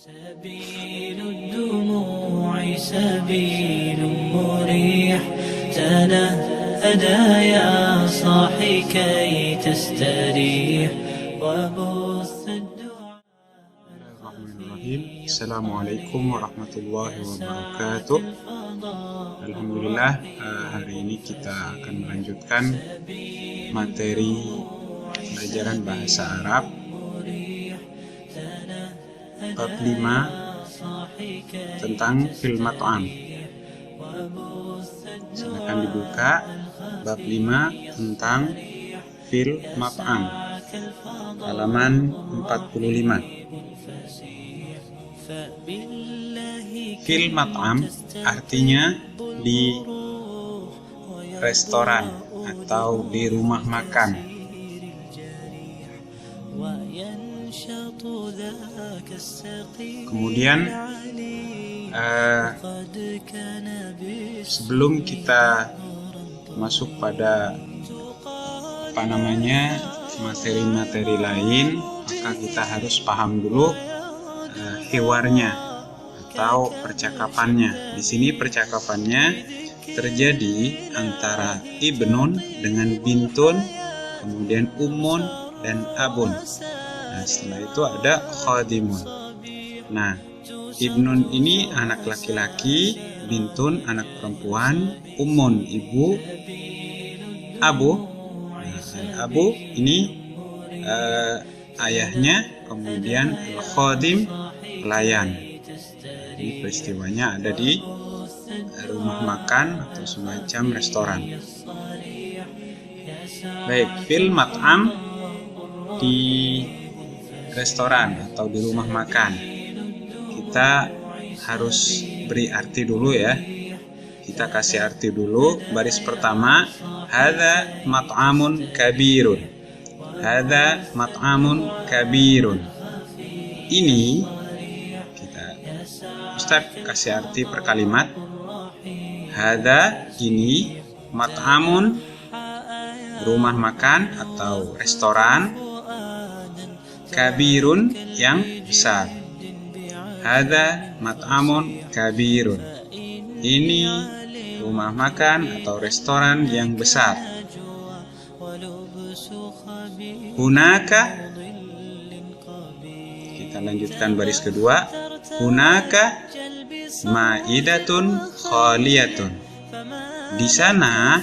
سبيل الدموع سبيل مريح تنهدى يا صاحي كي تستريح وبث الدعاء. Bismillahirrahmanirrahim. Assalamualaikum warahmatullahi wabarakatuh. Alhamdulillah, hari ini kita akan melanjutkan materi pelajaran bahasa Arab bab 5 tentang fil mat'am. Silakan dibuka bab 5 tentang fil mat'am, halaman 45. Fil mat'am artinya di restoran atau di rumah makan. Kemudian sebelum kita masuk pada materi-materi lain, maka kita harus paham dulu hiwarnya atau percakapannya. Di sini percakapannya terjadi antara ibnun dengan bintun, kemudian ummun dan abun. Nah, setelah itu ada khadimun. Nah, ibnun ini anak laki-laki, bintun anak perempuan, ummun ibu, abu. Nah, abu ini ayahnya, kemudian al-khadim pelayan. Ini peristiwanya ada di rumah makan atau semacam restoran. Baik, fil mat'am di restoran atau di rumah makan. Kita harus beri arti dulu ya. Kita kasih arti dulu. Baris pertama, hadza mat'amun kabirun. Hadza mat'amun kabirun. Ini Ustaz kasih arti per kalimat. Hadza ini mat'amun rumah makan atau restoran, kabirun yang besar. Hadza mat'amun kabirun. Ini rumah makan atau restoran yang besar. Hunaka, kita lanjutkan baris kedua. Hunaka ma'idatun khaliyatun. Di sana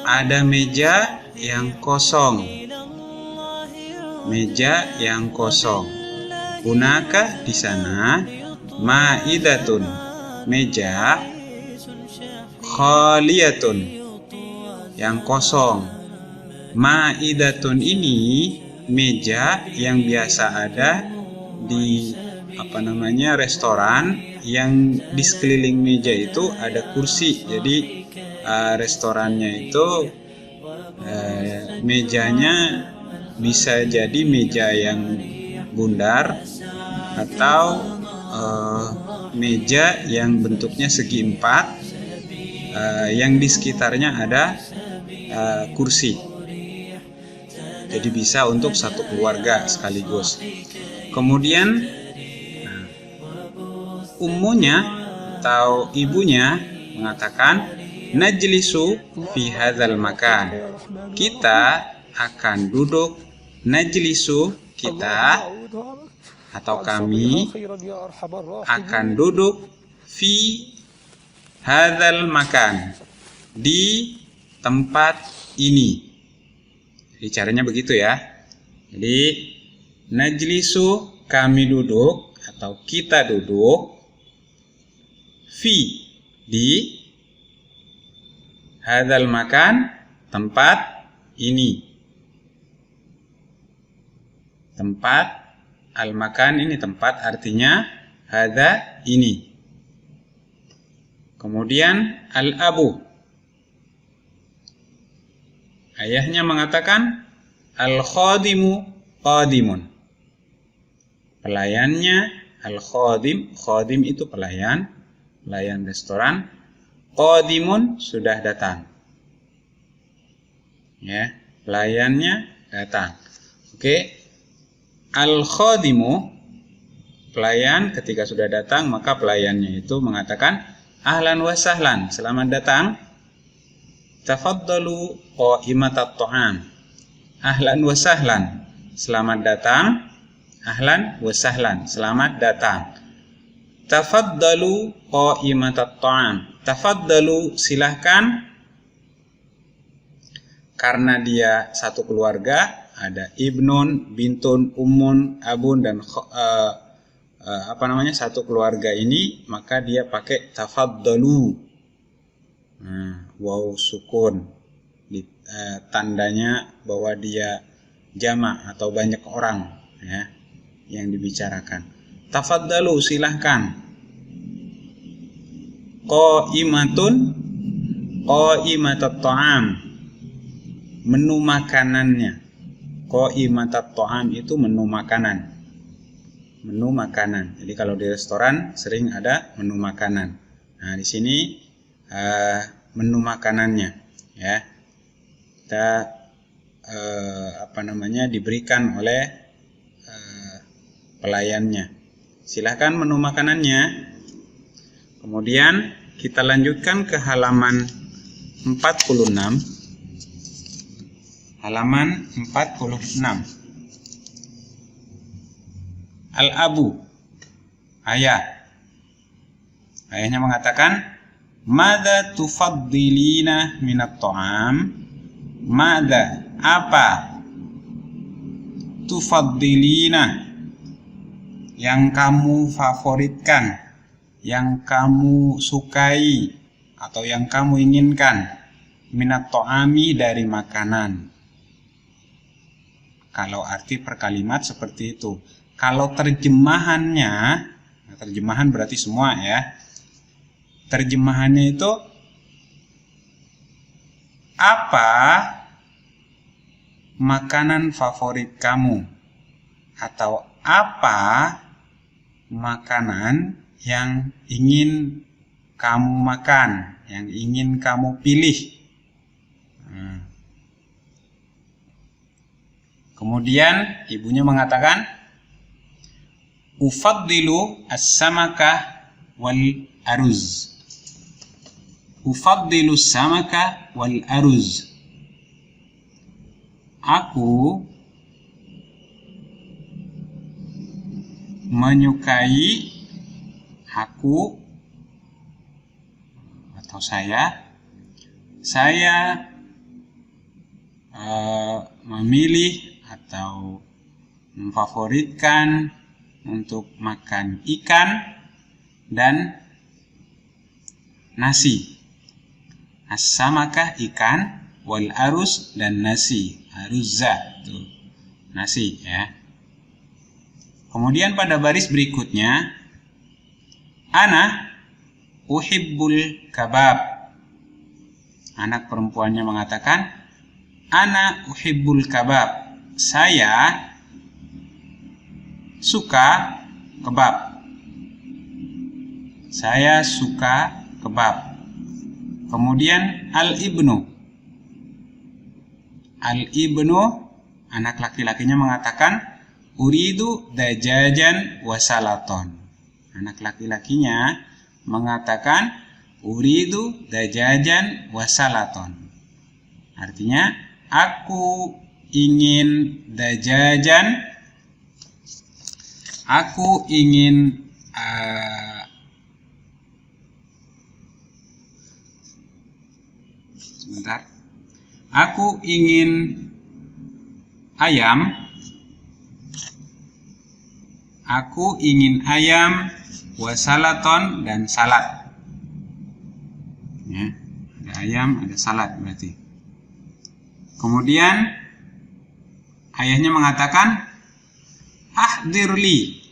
ada meja yang kosong. Meja yang kosong. Hunaka di sana, ma'idatun meja, khaliyatun yang kosong. Ma'idatun ini meja yang biasa ada di restoran, yang di sekeliling meja itu ada kursi. Jadi restorannya itu mejanya bisa jadi meja yang bundar atau meja yang bentuknya segi empat, yang di sekitarnya ada kursi. Jadi bisa untuk satu keluarga sekaligus. Kemudian ummunya atau ibunya mengatakan, najlisu fi hadzal makan. Kita akan duduk, najlisu kita atau kami akan duduk fi hadzal makan, di tempat ini. Jadi caranya begitu ya. Jadi najlisu kami duduk atau kita duduk, fi di hadzal makan tempat ini. Tempat al-makan ini tempat, artinya hadza ini. Kemudian al-abu, ayahnya mengatakan al-khadimu qadimun. Pelayannya al-khadim, khadim itu pelayan restoran. Qadimun sudah datang. Ya, pelayannya datang. Oke. Al-khadimu pelayan ketika sudah datang, maka pelayannya itu mengatakan ahlan wa sahlan, selamat datang. Tafaddalu qaimatat ta'am. Ahlan wa sahlan, selamat datang. Ahlan wa sahlan, selamat datang. Tafaddalu qaimatat ta'am. Tafaddalu, silahkan. Karena dia satu keluarga, ada ibnun, bintun, ummun, abun, dan satu keluarga ini, maka dia pakai tafaddalu. Waw sukun, tandanya bahwa dia jamak atau banyak orang, ya, yang dibicarakan. Tafaddalu, silahkan. Qaimatun, qaimatat ta'am, menu makanannya. Qaimatat ta'am itu menu makanan. Menu makanan. Jadi kalau di restoran sering ada menu makanan. Nah, di sini menu makanannya, ya. Kita diberikan oleh pelayannya. Silahkan menu makanannya. Kemudian kita lanjutkan ke halaman 46. Halaman 46. Al-abu, ayah. Ayahnya mengatakan, "Madza tufaddilina minat ta'am?" Madza, apa? Tufaddilina, yang kamu favoritkan, yang kamu sukai atau yang kamu inginkan, minat ta'ami, dari makanan. Kalau arti per kalimat seperti itu. Kalau terjemahannya, terjemahan berarti semua, ya. Terjemahannya itu, apa makanan favorit kamu? Atau apa makanan yang ingin kamu makan, yang ingin kamu pilih? Kemudian ibunya mengatakan, ufaddilu as-samaka wal aruz. Ufaddilu as-samaka wal aruz. Aku menyukai, aku atau saya memilih atau memfavoritkan untuk makan ikan dan nasi. As-samakah, ikan, wal aruz, dan nasi. Aruzza, itu nasi, ya. Kemudian pada baris berikutnya, ana uhibbul kabab. Anak perempuannya mengatakan, ana uhibbul kabab. Saya suka kebab. Saya suka kebab. Kemudian al-ibnu. Al-ibnu, anak laki-lakinya mengatakan, uridu dajajan wasalaton. Anak laki-lakinya mengatakan, uridu dajajan wasalaton. Artinya, aku ingin dajajan, aku ingin aku ingin ayam, aku ingin ayam, wasalaton, dan salad. Ya, ada ayam, ada salad berarti. Kemudian ayahnya mengatakan, ahdirli,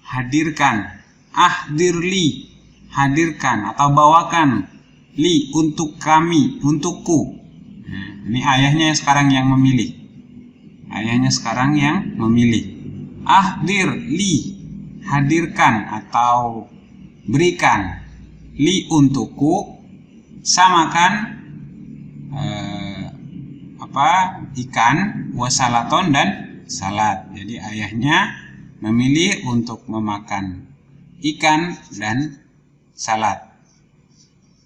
hadirkan, ahdirli, hadirkan atau bawakan, li, untuk kami, untukku. Nah, ini ayahnya sekarang yang memilih. Ayahnya sekarang yang memilih. Ahdir li, hadirkan atau berikan, li, untukku, samakan ikan, wasalaton, dan salad. Jadi ayahnya memilih untuk memakan ikan dan salad.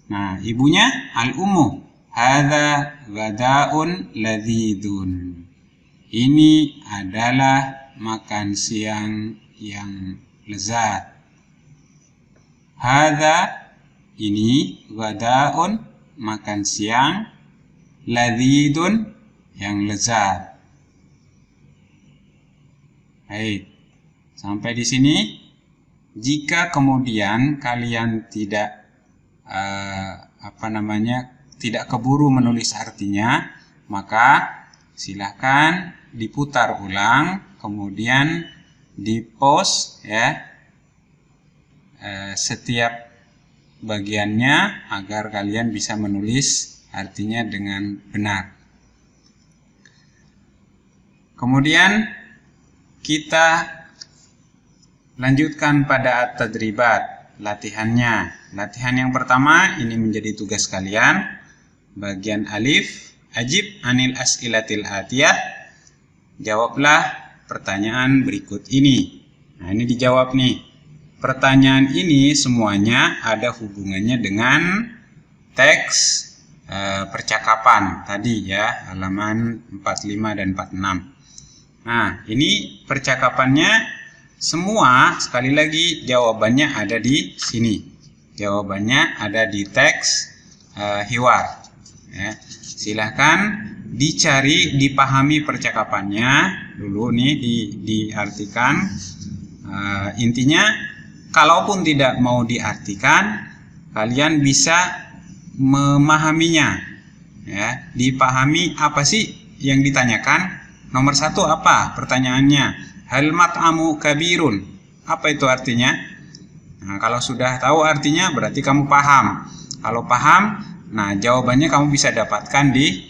Nah, ibunya al-ummu, hadza ghadaun ladzidun. Ini adalah makan siang yang lezat. Hadza, ini, ghadaun, makan siang, ladzidun, yang lezat. Baik, sampai di sini. Jika kemudian kalian tidak tidak keburu menulis artinya, maka silahkan diputar ulang, kemudian di-pause ya setiap bagiannya agar kalian bisa menulis artinya dengan benar. Kemudian kita lanjutkan pada at-tadribat, latihannya. Latihan yang pertama ini menjadi tugas kalian. Bagian alif, ajib anil as'ilatil atiyah. Jawablah pertanyaan berikut ini. Nah, ini dijawab nih. Pertanyaan ini semuanya ada hubungannya dengan teks percakapan tadi ya, halaman 45 dan 46. Nah, ini percakapannya semua, sekali lagi jawabannya ada di sini. Jawabannya ada di teks hiwar. Ya. Silahkan dicari, dipahami percakapannya dulu nih, diartikan. Intinya, kalaupun tidak mau diartikan, kalian bisa memahaminya. Ya, dipahami apa sih yang ditanyakan. Nomor 1 apa pertanyaannya? Hal mat'amu kabirun. Apa itu artinya? Nah, kalau sudah tahu artinya berarti kamu paham. Kalau paham, nah jawabannya kamu bisa dapatkan di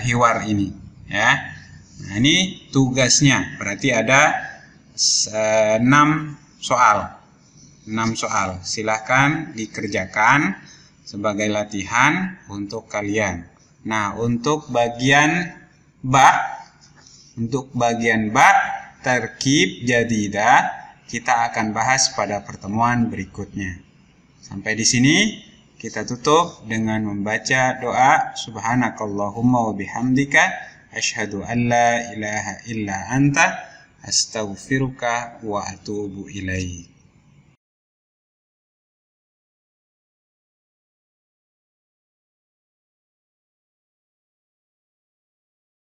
hiwar ini. Ya. Nah, ini tugasnya. Berarti ada 6 soal. 6 soal. Silahkan dikerjakan sebagai latihan untuk kalian. Nah, untuk bagian ba, terkib jadidah kita akan bahas pada pertemuan berikutnya. Sampai di sini kita tutup dengan membaca doa subhanakallahumma wa bihamdika asyhadu an la ilaha illa anta astaghfiruka wa atubu ilaik.